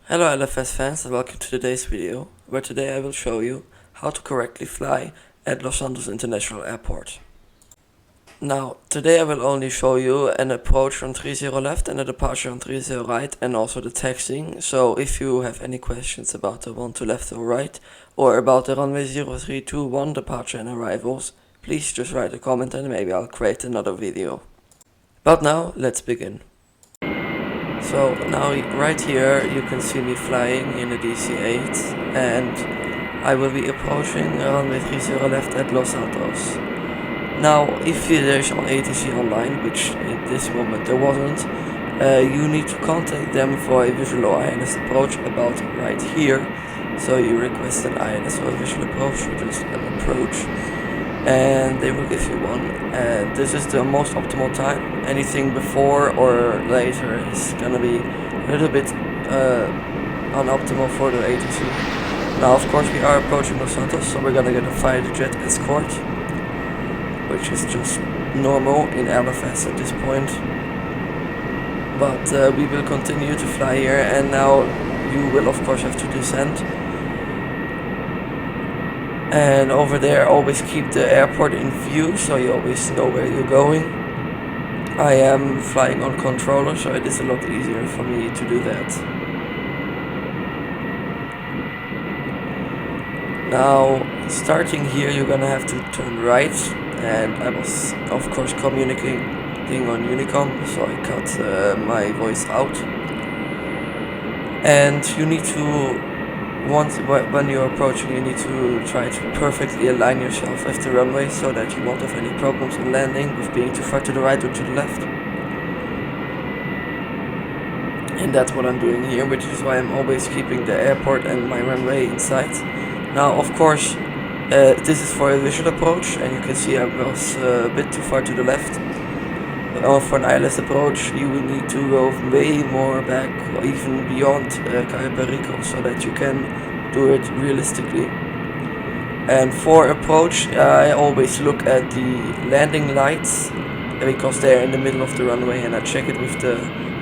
Hello LFS fans and welcome to today's video, where today I will show you how to correctly fly at Los Santos International Airport. Now, today I will only show you an approach from 30 left and a departure on 30 right and also the taxiing. So if you have any questions about the 12 left or right or about the runway 0321 departure and arrivals, please just write a comment and maybe I'll create another video. But now, let's begin. So now right here you can see me flying in a DC-8 and I will be approaching runway 30 left at Los Santos. Now if there's on ATC online, which at this moment there wasn't, you need to contact them for a visual INS approach about right here. So you request an INS or a visual approach or just an approach and they will give you one, and this is the most optimal time. Anything before or later is gonna be a little bit unoptimal for the ATC. Now of course we are approaching Los Santos, so we're gonna get a fighter jet escort, which is just normal in LFS at this point. But we will continue to fly here, and now you will of course have to descend. And over there always keep the airport in view, so you always know where you're going. I am flying on controller, so it is a lot easier for me to do that. Now starting here you're gonna have to turn right, and I was of course communicating on Unicom, so I cut my voice out. And you need to, when you're approaching, you need to try to perfectly align yourself with the runway so that you won't have any problems in landing with being too far to the right or to the left. And that's what I'm doing here, which is why I'm always keeping the airport and my runway in sight. Now of course this is for a visual approach, and you can see I was a bit too far to the left. For an ILS approach you will need to go way more back, or even beyond Cayo Perico, so that you can do it realistically. And for approach I always look at the landing lights, because they're in the middle of the runway, and I check it with the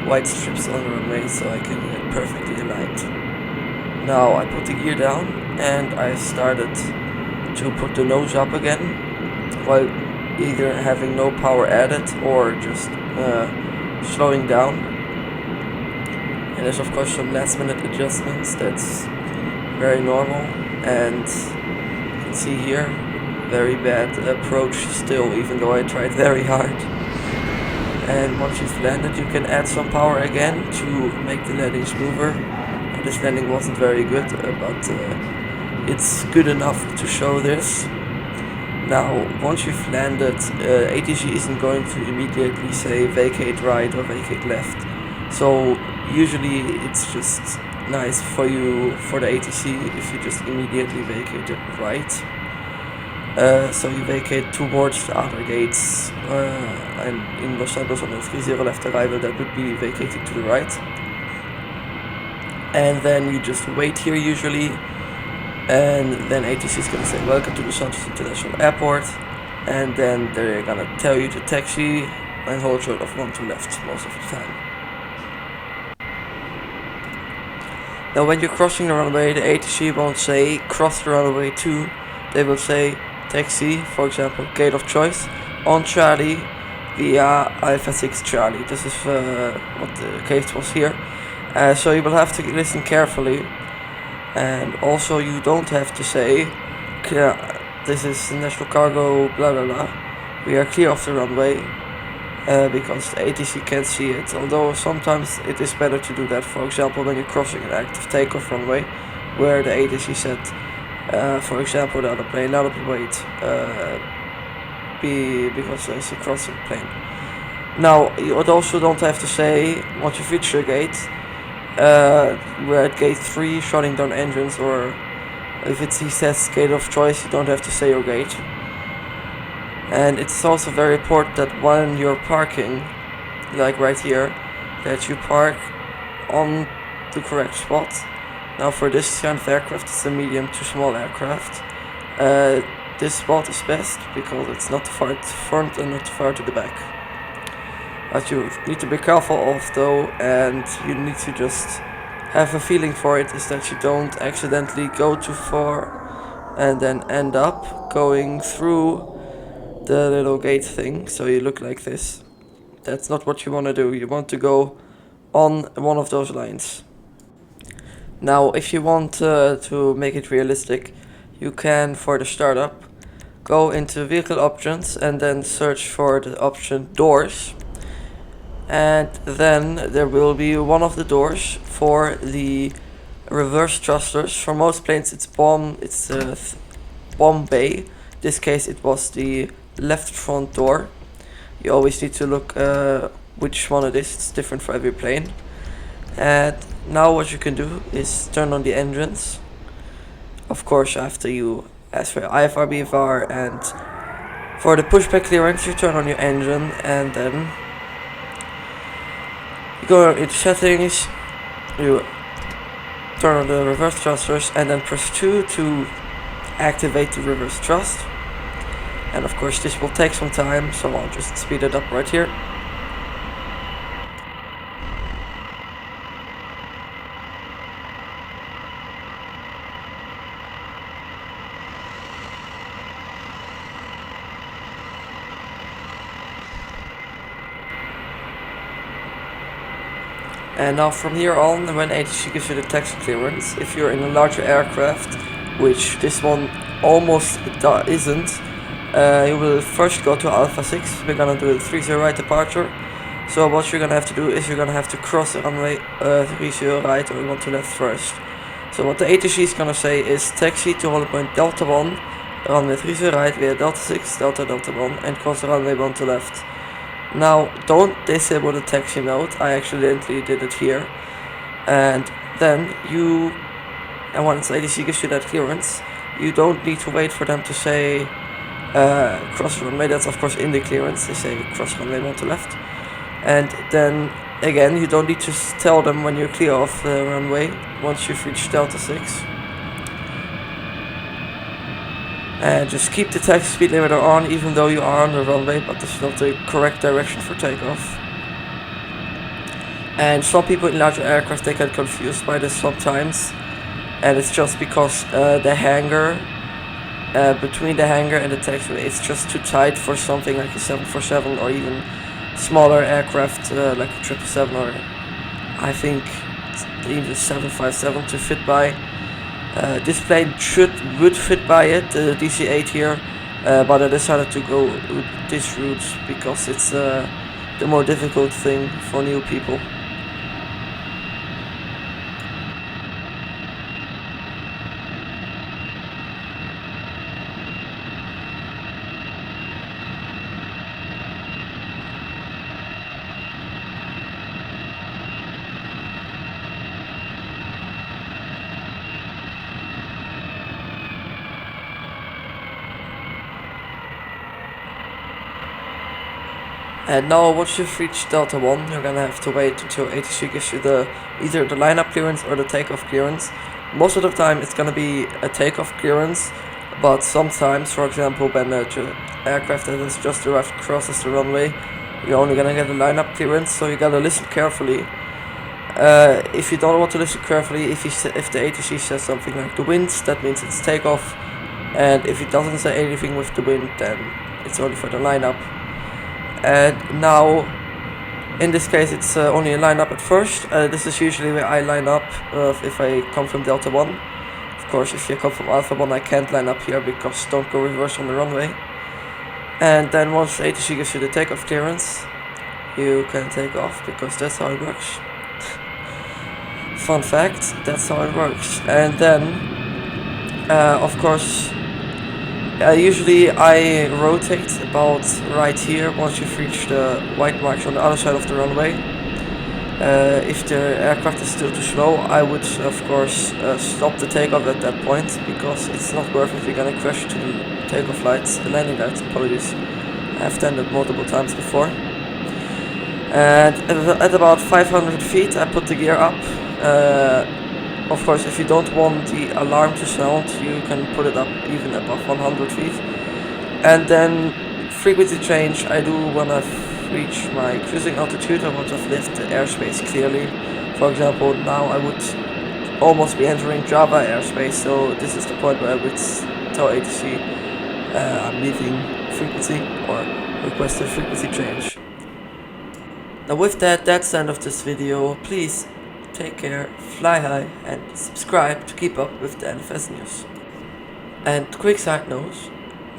white strips on the runway so I can get perfectly aligned. Now I put the gear down and I started to put the nose up again, while either having no power added or just slowing down. And there's of course some last minute adjustments, that's very normal. And you can see here, very bad approach still, even though I tried very hard. And once you've landed you can add some power again to make the landing smoother. This landing wasn't very good, but it's good enough to show this. Now, once you've landed, ATC isn't going to immediately say vacate right or vacate left. So usually it's just nice for you, for the ATC, if you just immediately vacate it right. So you vacate towards the other gates, and in Los Santos on the 30 left arrival that would be vacating to the right. And then you just wait here usually. And then ATC is gonna say welcome to the Santos International Airport, and then they're gonna tell you to taxi and hold short of 12 left most of the time. Now when you're crossing the runway, the ATC won't say cross the runway 2, they will say taxi, for example gate of choice, on Charlie via Alpha 6 Charlie. This is what the case was here, so you will have to listen carefully. And also you don't have to say this is national cargo blah blah blah, we are clear of the runway, because the ATC can't see it, although sometimes it is better to do that. For example when you're crossing an active takeoff runway where the ATC said for example the other plane, now wait, because there's a crossing plane. Now you also don't have to say once you reach your gate, we're at gate 3 shutting down engines, or if he says gate of choice you don't have to say your gate. And it's also very important that when you're parking, like right here, that you park on the correct spot. Now for this kind of aircraft, it's a medium to small aircraft, this spot is best because it's not too far to the front and not too far to the back. What you need to be careful of though, and you need to just have a feeling for it is that you don't accidentally go too far and then end up going through the little gate thing, so you look like this. That's not what you want to do. You want to go on one of those lines. Now, if you want to make it realistic, you can, for the startup, go into vehicle options and then search for the option doors. And then there will be one of the doors for the reverse thrusters. For most planes it's bomb bay. In this case it was the left front door. You always need to look which one it is. It's different for every plane. And now what you can do is turn on the engines. Of course, after you ask for IFR, BFR, and for the pushback clearance you turn on your engine, and then you go into settings, you turn on the reverse thrusters, and then press 2 to activate the reverse thrust. And of course this will take some time, so I'll just speed it up right here. And now from here on, when ATC gives you the taxi clearance, if you're in a larger aircraft, which this one almost isn't, you will first go to Alpha 6. We're gonna do a 30 right departure. So what you're gonna have to do is you're gonna have to cross the runway 30 right or 1 to left first. So what the ATC is gonna say is taxi to hold point Delta 1, runway 30 right via Delta 6, Delta 1, and cross the runway 1 to left. Now, don't disable the taxi mode. I accidentally did it here. And then and once ATC gives you that clearance, you don't need to wait for them to say cross runway. That's of course in the clearance. They say cross runway 1 to left. And then again, you don't need to tell them when you're clear of the runway once you've reached Delta 6. And just keep the taxi speed limiter on even though you are on the runway, but this is not the correct direction for takeoff. And some people in larger aircraft, they get confused by this sometimes, and it's just because the hangar, between the hangar and the taxiway, it's just too tight for something like a 747 or even smaller aircraft like a 777 or I think even a 757 to fit by. This plane would fit by it, the DC-8 here, but I decided to go with this route because it's the more difficult thing for new people. And now once you've reached Delta 1, you're gonna have to wait until ATC gives you either the lineup clearance or the takeoff clearance. Most of the time it's gonna be a takeoff clearance, but sometimes, for example, when the aircraft that has just arrived crosses the runway, you're only gonna get a lineup clearance, so you gotta listen carefully. If you don't want to listen carefully, if the ATC says something like the wind, that means it's takeoff, and if it doesn't say anything with the wind, then it's only for the lineup. And now, in this case, it's only a lineup at first. This is usually where I line up if I come from Delta 1. Of course, if you come from Alpha 1, I can't line up here because don't go reverse on the runway. And then once ATC gives you the takeoff clearance, you can take off because that's how it works. Fun fact, that's how it works. And then, of course, usually I rotate about right here once you've reached the white marks on the other side of the runway. If the aircraft is still too slow, I would of course stop the takeoff at that point because it's not worth it. You're gonna crash to the takeoff lights, the landing lights, apologies. I've done that multiple times before. And at about 500 feet I put the gear up. Of course, if you don't want the alarm to sound, you can put it up even above 100 feet. And then frequency change I do when I've reached my cruising altitude. I want to lift the airspace clearly. For example, now I would almost be entering Java airspace, so this is the point where I would tell ATC I'm leaving frequency or request a frequency change. Now with that, that's the end of this video. Please take care, fly high, and subscribe to keep up with the LFS news. And quick side note,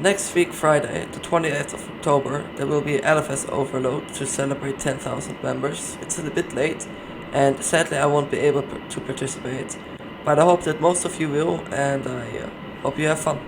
next week Friday, the 28th of October, there will be LFS overload to celebrate 10,000 members. It's a bit late, and sadly I won't be able to participate, but I hope that most of you will, and I hope you have fun.